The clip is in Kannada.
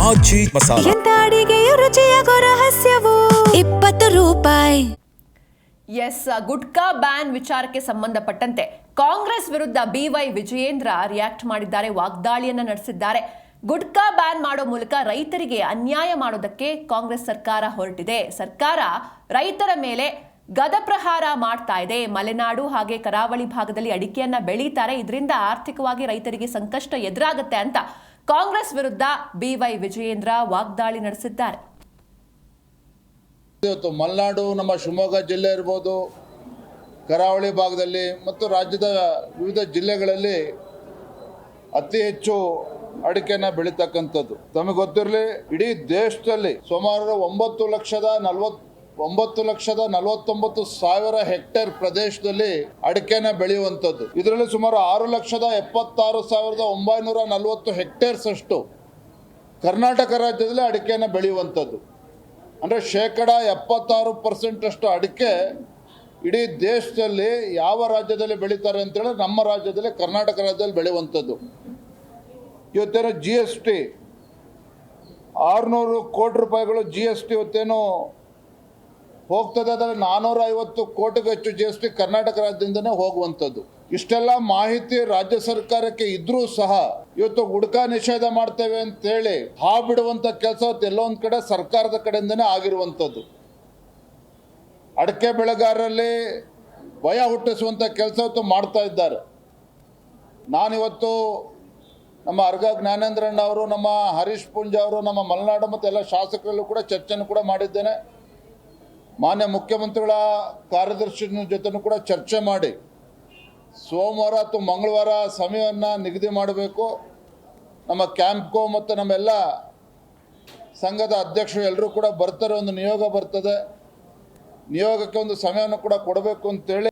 ಆಚಿ ಮಸಾಲ. ಎಂತ ಅಡಿಗೆಯ ರುಚಿಯಾಗೋ ರಹಸ್ಯವು 20 ರೂಪಾಯಿ. ಎಸ್, ಗುಟ್ಕಾ ಬ್ಯಾನ್ ವಿಚಾರಕ್ಕೆ ಸಂಬಂಧಪಟ್ಟಂತೆ ಕಾಂಗ್ರೆಸ್ ವಿರುದ್ಧ BY ವಿಜಯೇಂದ್ರ ರಿಯಾಕ್ಟ್ ಮಾಡಿದ್ದಾರೆ, ವಾಗ್ದಾಳಿಯನ್ನ ನಡೆಸಿದ್ದಾರೆ. ಗುಟ್ಕಾ ಬ್ಯಾನ್ ಮಾಡೋ ಮೂಲಕ ರೈತರಿಗೆ ಅನ್ಯಾಯ ಮಾಡೋದಕ್ಕೆ ಕಾಂಗ್ರೆಸ್ ಸರ್ಕಾರ ಹೊರಟಿದೆ. ಸರ್ಕಾರ ರೈತರ ಮೇಲೆ ಗದಪ್ರಹಾರ ಮಾಡ್ತಾ ಇದೆ. ಮಲೆನಾಡು ಹಾಗೆ ಕರಾವಳಿ ಭಾಗದಲ್ಲಿ ಅಡಿಕೆಯನ್ನ ಬೆಳೀತಾರೆ, ಇದರಿಂದ ಆರ್ಥಿಕವಾಗಿ ರೈತರಿಗೆ ಸಂಕಷ್ಟ ಎದುರಾಗುತ್ತೆ ಅಂತ ಕಾಂಗ್ರೆಸ್ ವಿರುದ್ಧ BY ವಿಜಯೇಂದ್ರ ವಾಗ್ದಾಳಿ ನಡೆಸಿದ್ದಾರೆ. ಇವತ್ತು ಮಲೆನಾಡು, ನಮ್ಮ ಶಿವಮೊಗ್ಗ ಜಿಲ್ಲೆ ಇರ್ಬೋದು, ಕರಾವಳಿ ಭಾಗದಲ್ಲಿ ಮತ್ತು ರಾಜ್ಯದ ವಿವಿಧ ಜಿಲ್ಲೆಗಳಲ್ಲಿ ಅತಿ ಹೆಚ್ಚು ಅಡಿಕೆನ ಬೆಳೀತಕ್ಕಂಥದ್ದು. ತಮಗೆ ಗೊತ್ತಿರಲಿ, ಇಡೀ ದೇಶದಲ್ಲಿ ಸುಮಾರು 9,49,000 ಹೆಕ್ಟೇರ್ ಪ್ರದೇಶದಲ್ಲಿ ಅಡಿಕೆನ ಬೆಳೆಯುವಂಥದ್ದು. ಇದರಲ್ಲಿ ಸುಮಾರು 6,76,940 ಹೆಕ್ಟೇರ್ಸ್ ಅಷ್ಟು ಕರ್ನಾಟಕ ರಾಜ್ಯದಲ್ಲಿ ಅಡಿಕೆನ ಬೆಳೆಯುವಂಥದ್ದು. ಅಂದರೆ 76% ಅಷ್ಟು ಅಡಿಕೆ ಇಡೀ ದೇಶದಲ್ಲಿ ಯಾವ ರಾಜ್ಯದಲ್ಲಿ ಬೆಳೀತಾರೆ ಅಂತೇಳಿ ನಮ್ಮ ರಾಜ್ಯದಲ್ಲಿ, ಕರ್ನಾಟಕ ರಾಜ್ಯದಲ್ಲಿ ಬೆಳೆಯುವಂಥದ್ದು. ಇವತ್ತೇನೋ GST 600 ಕೋಟಿ ರೂಪಾಯಿಗಳು GST ಇವತ್ತೇನು ಹೋಗ್ತದೆ, ಅದರ 450 ಕೋಟಿಗೂ ಹೆಚ್ಚು GST ಕರ್ನಾಟಕ ರಾಜ್ಯದಿಂದನೇ ಹೋಗುವಂಥದ್ದು. ಇಷ್ಟೆಲ್ಲ ಮಾಹಿತಿ ರಾಜ್ಯ ಸರ್ಕಾರಕ್ಕೆ ಇದ್ರೂ ಸಹ ಇವತ್ತು ಗುಡ್ಕಾ ನಿಷೇಧ ಮಾಡ್ತೇವೆ ಅಂತೇಳಿ ಬಿಡುವಂಥ ಕೆಲಸ ಎಲ್ಲೊಂದು ಕಡೆ ಸರ್ಕಾರದ ಕಡೆಯಿಂದನೇ ಆಗಿರುವಂಥದ್ದು. ಅಡಿಕೆ ಬೆಳೆಗಾರರಲ್ಲಿ ಭಯ ಹುಟ್ಟಿಸುವಂಥ ಕೆಲಸ ಇವತ್ತು ಮಾಡ್ತಾ ಇದ್ದಾರೆ. ನಾನಿವತ್ತು ನಮ್ಮ ಅರ್ಗ ಜ್ಞಾನೇಂದ್ರಣ್ಣ ಅವರು, ನಮ್ಮ ಹರೀಶ್ ಪುಂಜ ಅವರು, ನಮ್ಮ ಮಲೆನಾಡು ಮತ್ತು ಎಲ್ಲ ಶಾಸಕರಲ್ಲೂ ಕೂಡ ಚರ್ಚೆಯನ್ನು ಕೂಡ ಮಾಡಿದ್ದೇನೆ. ಮಾನ್ಯ ಮುಖ್ಯಮಂತ್ರಿಗಳ ಕಾರ್ಯದರ್ಶಿ ಜೊತೆನೂ ಕೂಡ ಚರ್ಚೆ ಮಾಡಿ ಸೋಮವಾರ ಅಥವಾ ಮಂಗಳವಾರ ಸಮಯವನ್ನು ನಿಗದಿ ಮಾಡಬೇಕು. ನಮ್ಮ ಕ್ಯಾಂಪ್ಕೋ ಮತ್ತು ನಮ್ಮೆಲ್ಲ ಸಂಘದ ಅಧ್ಯಕ್ಷರು ಎಲ್ಲರೂ ಕೂಡ ಬರ್ತಾರೆ, ಒಂದು ನಿಯೋಗ ಬರ್ತದೆ, ನಿಯೋಗಕ್ಕೆ ಒಂದು ಸಮಯವನ್ನು ಕೂಡ ಕೊಡಬೇಕು ಅಂತೇಳಿ